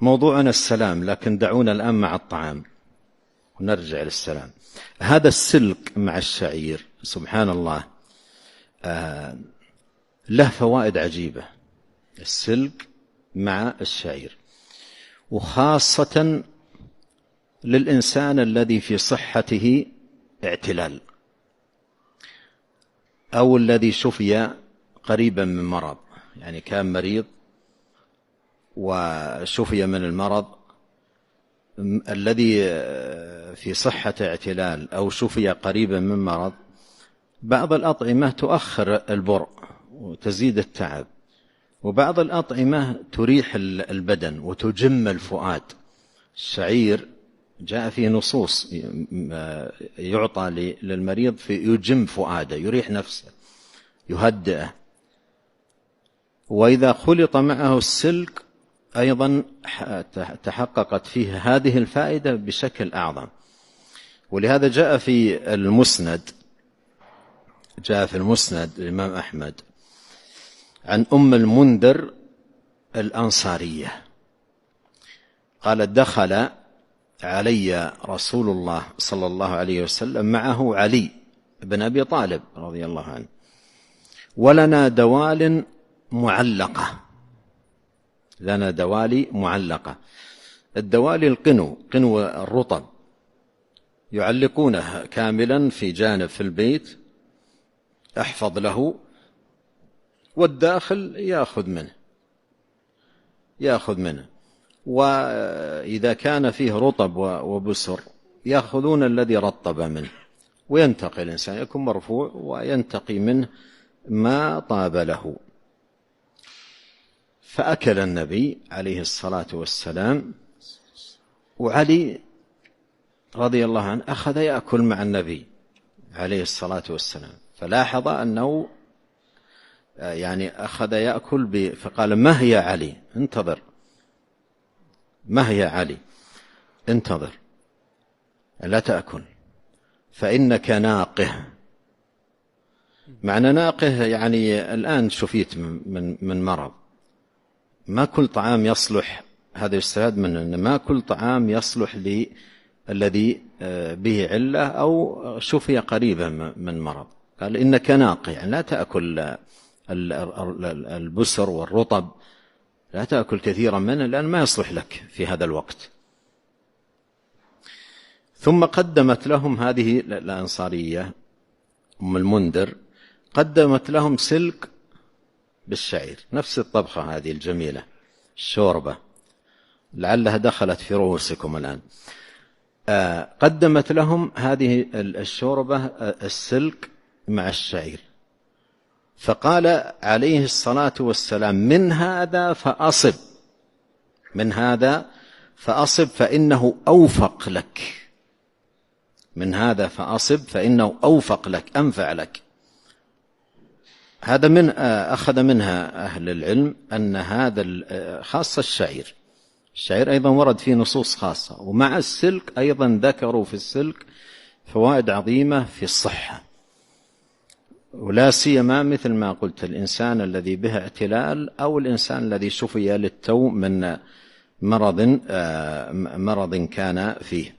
موضوعنا السلام، لكن دعونا الآن مع الطعام ونرجع للسلام. هذا السلك مع الشعير سبحان الله له فوائد عجيبة. السلك مع الشعير، وخاصة للإنسان الذي في صحته اعتلال أو الذي شفي قريبا من مرض، يعني كان مريض وشفي من المرض، الذي في صحة اعتلال أو شفي قريبا من مرض. بعض الأطعمة تؤخر البرء وتزيد التعب، وبعض الأطعمة تريح البدن وتجم الفؤاد. الشعير جاء فيه نصوص يعطى للمريض في يجم فؤاده، يريح نفسه، يهدئه. وإذا خلط معه السلك أيضا تحققت فيه هذه الفائدة بشكل أعظم. ولهذا جاء في المسند الإمام أحمد عن أم المنذر الأنصارية قالت: دخل علي رسول الله صلى الله عليه وسلم معه علي بن أبي طالب رضي الله عنه، ولنا دوال معلقة. لنا دوالي معلقة. الدوالي قنو الرطب، يعلقونه كاملا في جانب في البيت، احفظ له، والداخل يأخذ منه. وإذا كان فيه رطب وبسر يأخذون الذي رطب منه، وينتقي الإنسان، يكون مرفوع وينتقي منه ما طاب له. فأكل النبي عليه الصلاة والسلام، وعلي رضي الله عنه أخذ يأكل مع النبي عليه الصلاة والسلام، فلاحظ أنه يعني أخذ يأكل فقال: ما هي علي؟ انتظر، ما هي علي؟ انتظر، لا تأكل فإنك ناقه. معنى ناقه يعني الآن شفيت من مرض، ما كل طعام يصلح، هذا يستفاد منه أن ما كل طعام يصلح للذي به علة أو شفي قريبا من مرض. قال: إنك ناقه، يعني لا تأكل البسر والرطب، لا تأكل كثيرا منه لأن ما يصلح لك في هذا الوقت. ثم قدمت لهم هذه الأنصارية أم المنذر، قدمت لهم سلك بالشعير، نفس الطبخة هذه الجميلة، الشوربة، لعلها دخلت في رؤوسكم الآن. قدمت لهم هذه الشوربة السلك مع الشعير، فقال عليه الصلاة والسلام: من هذا فأصب فإنه أوفق لك. من هذا فأصب فإنه أوفق لك، أنفع لك. هذا أخذ منها أهل العلم أن هذا خاصة الشعير أيضا ورد فيه نصوص خاصة، ومع السلك أيضا ذكروا في السلك فوائد عظيمة في الصحة، ولا سيما مثل ما قلت الإنسان الذي به اعتلال أو الإنسان الذي شفي للتو من مرض كان فيه.